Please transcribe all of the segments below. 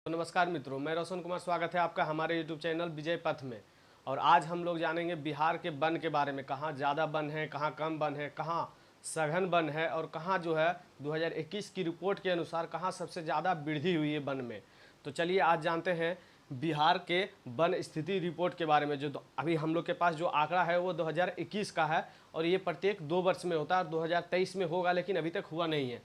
तो नमस्कार मित्रों, मैं रोशन कुमार, स्वागत है आपका हमारे यूट्यूब चैनल विजय पथ में। और आज हम लोग जानेंगे बिहार के वन के बारे में, कहाँ ज़्यादा वन है, कहाँ कम वन है, कहाँ सघन वन है और कहाँ जो है 2021 की रिपोर्ट के अनुसार कहाँ सबसे ज़्यादा वृद्धि हुई है वन में। तो चलिए आज जानते हैं बिहार के वन स्थिति रिपोर्ट के बारे में। जो अभी हम लोग के पास जो आंकड़ा है वो 2021 का है और ये प्रत्येक 2 वर्ष में होता है। 2023 में होगा लेकिन अभी तक हुआ नहीं है।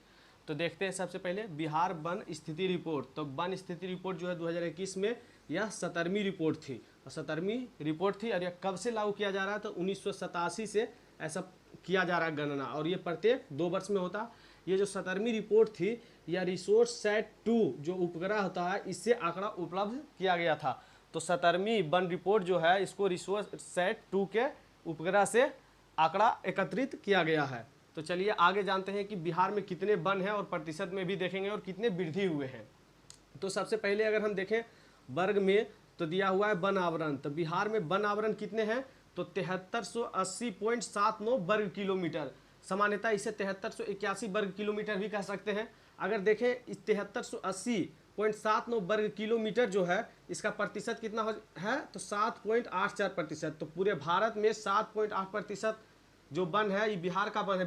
तो देखते हैं सबसे पहले बिहार वन स्थिति रिपोर्ट। तो वन स्थिति रिपोर्ट जो है 2021 में यह 17वीं रिपोर्ट थी और 17वीं रिपोर्ट थी। और यह कब से लागू किया जा रहा है? तो 1987 से ऐसा किया जा रहा है गणना, और ये प्रत्येक 2 वर्ष में होता। ये जो 17वीं रिपोर्ट थी यह रिसोर्स सेट 2 जो उपग्रह होता है इससे आंकड़ा उपलब्ध किया गया था। तो 17वीं वन रिपोर्ट जो है इसको रिसोर्स सेट 2 के उपग्रह से आंकड़ा एकत्रित किया गया है। तो चलिए आगे जानते हैं कि बिहार में कितने वन हैं और प्रतिशत में भी देखेंगे और कितने वृद्धि हुए हैं। तो सबसे पहले अगर हम देखें वर्ग में तो दिया हुआ है वन आवरण। तो बिहार में वन आवरण कितने हैं? तो 7380.79 वर्ग किलोमीटर। सामान्यतः इसे 7381 वर्ग किलोमीटर भी कह सकते हैं। अगर देखें इस 7380.79 वर्ग किलोमीटर जो है इसका प्रतिशत कितना है? तो 7.84%। तो पूरे भारत में 7.8% जो वन है ये बिहार का वन है।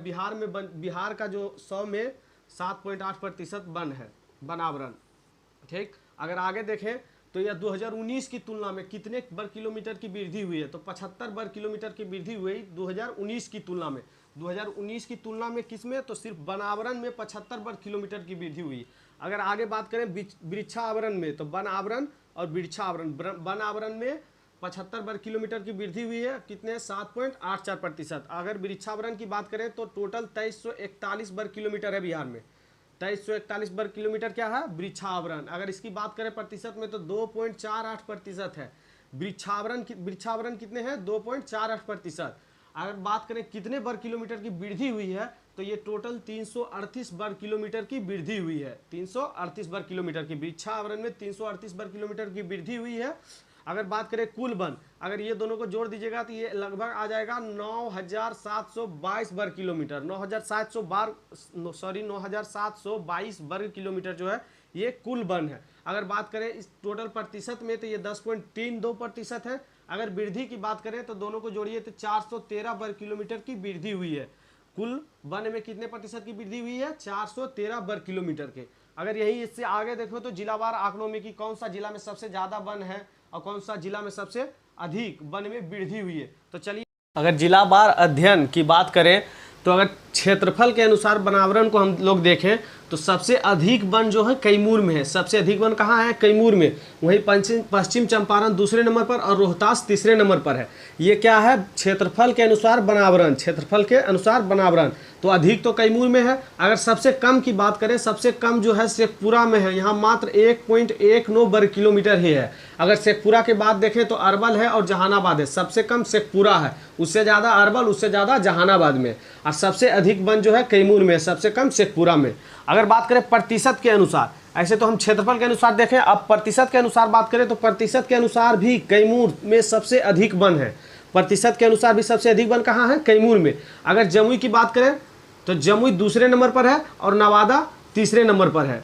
बिहार का जो 100 में 7.8% वन है, वन आवरण। ठीक, अगर आगे देखें तो यह 2019 की तुलना में कितने वर्ग किलोमीटर की वृद्धि हुई है? तो 75 वर्ग किलोमीटर की वृद्धि हुई 2019 की तुलना में। 2019 की तुलना में किसमें? तो सिर्फ वन आवरण में 75 वर्ग किलोमीटर की वृद्धि हुई। अगर आगे बात करें वृक्षावरण में तो वन आवरण और वृक्षावरण, वन आवरण में 75 वर्ग किलोमीटर की वृद्धि हुई है। कितने? 7.84%। अगर वृक्षावरण की बात करें तो टोटल 2341 वर्ग किलोमीटर है बिहार में। 2341 वर्ग किलोमीटर क्या है? वृक्षावरण। अगर इसकी बात करें प्रतिशत में तो 2.48% है। वृक्षावरण कितने हैं? 2.48%। अगर बात करें कितने वर्ग किलोमीटर की वृद्धि हुई है तो ये टोटल 338 वर्ग किलोमीटर की वृद्धि हुई है। 338 वर्ग किलोमीटर की वृक्षावरण में 338 वर्ग किलोमीटर की वृद्धि हुई है। अगर बात करें कुल वन, अगर ये दोनों को जोड़ दीजिएगा तो ये लगभग आ जाएगा 9722 वर्ग किलोमीटर। 9722 वर्ग किलोमीटर जो है ये कुल वन है। अगर बात करें इस टोटल प्रतिशत में तो ये 10.32% है। अगर वृद्धि की बात करें तो दोनों को जोड़िए तो 413 वर्ग किलोमीटर की वृद्धि हुई है। कुल वन में कितने प्रतिशत की वृद्धि हुई है? 413 वर्ग किलोमीटर के। अगर यही इससे आगे देखो तो जिलावार आंकड़ों में कि कौन सा जिला में सबसे ज्यादा वन है और कौन सा जिला में सबसे अधिक वन में वृद्धि हुई है। तो चलिए अगर जिलावार अध्ययन की बात करें तो अगर क्षेत्रफल के अनुसार वनावरण को हम लोग देखें तो सबसे अधिक वन जो है कैमूर में है। सबसे अधिक वन कहाँ है? कैमूर में। वहीं पश्चिम चंपारण दूसरे नंबर पर और रोहतास तीसरे नंबर पर है। ये क्या है? क्षेत्रफल के अनुसार वनावरण, क्षेत्रफल के अनुसार वनावरण। तो अधिक तो कैमूर में है। अगर सबसे कम की बात करें, सबसे कम जो है शेखपुरा में है। यहाँ मात्र 1.19 वर्ग किलोमीटर ही है। अगर शेखपुरा के बाद देखें तो अरवल है और जहानाबाद है। सबसे कम शेखपुरा है, उससे ज़्यादा अरवल, उससे ज़्यादा जहानाबाद में। और सबसे अधिक वन जो है कैमूर में, सबसे कम शेखपुरा में। अगर बात करें प्रतिशत के अनुसार, ऐसे तो हम क्षेत्रफल के अनुसार देखें, अब प्रतिशत के अनुसार बात करें तो प्रतिशत के अनुसार भी कैमूर में सबसे अधिक वन है। प्रतिशत के अनुसार भी सबसे अधिक वन कहाँ है? कैमूर में। अगर जमुई की बात करें तो जमुई दूसरे नंबर पर है और नवादा तीसरे नंबर पर है।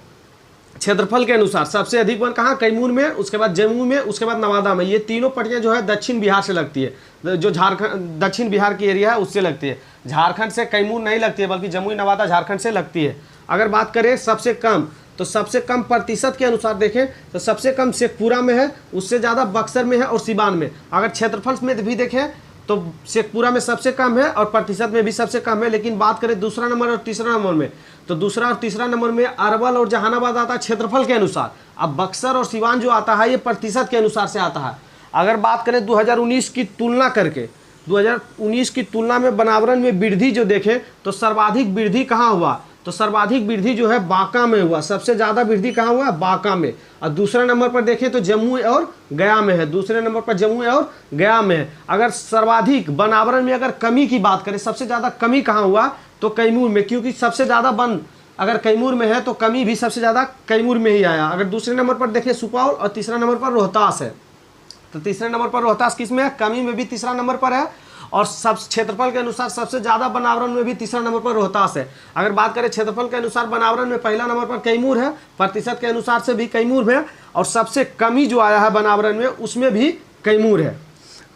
क्षेत्रफल के अनुसार सबसे अधिक वन कहाँ? कैमूर में, उसके बाद जमुई में, उसके बाद नवादा में। ये तीनों पट्टियाँ जो है दक्षिण बिहार से लगती है, जो झारखंड दक्षिण बिहार की एरिया है उससे लगती है। झारखंड से कैमूर नहीं लगती है, बल्कि जमुई नवादा झारखंड से लगती है। अगर बात करें सबसे कम, तो सबसे कम प्रतिशत के अनुसार देखें तो सबसे कम शेखपुरा में है, उससे ज़्यादा बक्सर में है और सिवान में। अगर क्षेत्रफल में भी देखें तो शेखपुरा में सबसे कम है और प्रतिशत में भी सबसे कम है। लेकिन बात करें दूसरा नंबर और तीसरा नंबर में, तो दूसरा और तीसरा नंबर में अरवल और जहानाबाद आता है क्षेत्रफल के अनुसार। अब बक्सर और सिवान जो आता है ये प्रतिशत के अनुसार से आता है। अगर बात करें 2019 की तुलना करके, 2019 की तुलना में वनावरण में वृद्धि जो देखें तो सर्वाधिक वृद्धि कहाँ हुआ? तो सर्वाधिक वृद्धि जो है बांका में हुआ। सबसे ज़्यादा वृद्धि कहाँ हुआ? बांका में। और दूसरे नंबर पर देखें तो जम्मू और गया में है। दूसरे नंबर पर जम्मू और गया में है। अगर सर्वाधिक वनावरण में अगर कमी की बात करें, सबसे ज़्यादा कमी कहाँ हुआ? तो कैमूर में, क्योंकि सबसे ज़्यादा वन अगर कैमूर में है तो कमी भी सबसे ज़्यादा कैमूर में ही आया। अगर दूसरे नंबर पर देखें सुपौल और तीसरा नंबर पर रोहतास है। तो तीसरे नंबर पर रोहतास किस में है? कमी में भी तीसरा नंबर पर है और सब क्षेत्रफल के अनुसार सबसे ज़्यादा बनावरण में भी तीसरा नंबर पर रोहतास है। अगर बात करें क्षेत्रफल के अनुसार बनावरण में पहला नंबर पर कैमूर है, प्रतिशत के अनुसार से भी कैमूर है, और सबसे कमी जो आया है बनावरण में उसमें भी कैमूर है।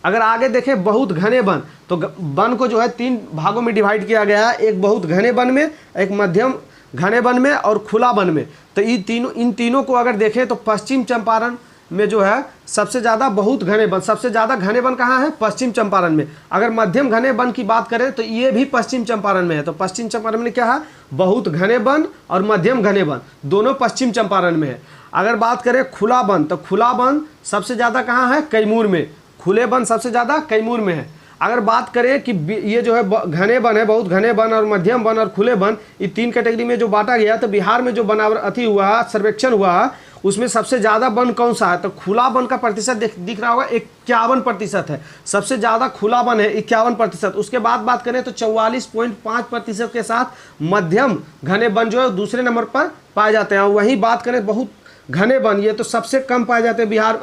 अगर आगे देखें बहुत घने वन, तो वन को जो है 3 भागों में डिवाइड किया गया है, एक बहुत घने वन में, एक मध्यम घने वन में और खुला वन में। तो इन तीनों को अगर देखें तो पश्चिम चंपारण में जो है सबसे ज़्यादा बहुत घने वन, सबसे ज़्यादा घने वन कहाँ है? पश्चिम चंपारण में। अगर मध्यम घने वन की बात करें तो ये भी पश्चिम चंपारण में है। तो पश्चिम चंपारण में क्या है? बहुत घने वन और मध्यम घने वन दोनों पश्चिम चंपारण में है। अगर बात करें खुला वन, तो खुला वन सबसे ज़्यादा कहाँ है? कैमूर में। खुले वन सबसे ज़्यादा कैमूर में है। अगर बात करें कि ये जो है घने वन है, बहुत घने वन और मध्यम वन और खुले वन, ये 3 कैटेगरी में जो बांटा गया, तो बिहार में जो बनावट हुआ, सर्वेक्षण हुआ, उसमें सबसे ज़्यादा वन कौन सा है? तो खुला वन का प्रतिशत दिख रहा होगा 51% है, सबसे ज़्यादा खुला वन है 51%। उसके बाद बात करें तो 44.5% के साथ मध्यम घने वन जो है दूसरे नंबर पर पाए जाते हैं। वहीं बात करें बहुत घने वन, ये तो सबसे कम पाए जाते हैं बिहार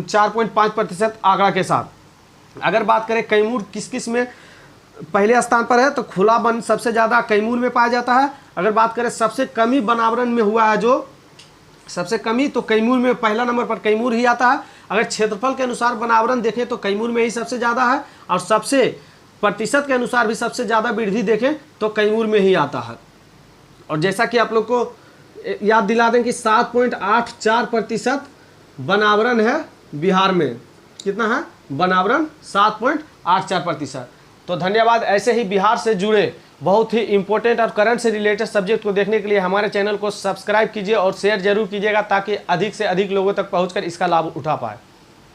4.5% आंकड़ा के साथ। अगर बात करें कैमूर किस किस में पहले स्थान पर है, तो खुला वन सबसे ज़्यादा कैमूर में पाया जाता है। अगर बात करें सबसे कमी बनावरण में हुआ है, जो सबसे कमी, तो कैमूर में पहला नंबर पर कैमूर ही आता है। अगर क्षेत्रफल के अनुसार बनावरण देखें तो कैमूर में ही सबसे ज़्यादा है, और सबसे प्रतिशत के अनुसार भी सबसे ज़्यादा वृद्धि देखें तो कैमूर में ही आता है। और जैसा कि आप लोग को याद दिला दें कि 7.84% बनावरण है बिहार में। कितना है बनावरण? 7.84%। तो धन्यवाद। ऐसे ही बिहार से जुड़े बहुत ही इंपॉर्टेंट और करंट से रिलेटेड सब्जेक्ट को देखने के लिए हमारे चैनल को सब्सक्राइब कीजिए और शेयर जरूर कीजिएगा, ताकि अधिक से अधिक लोगों तक पहुंचकर इसका लाभ उठा पाए।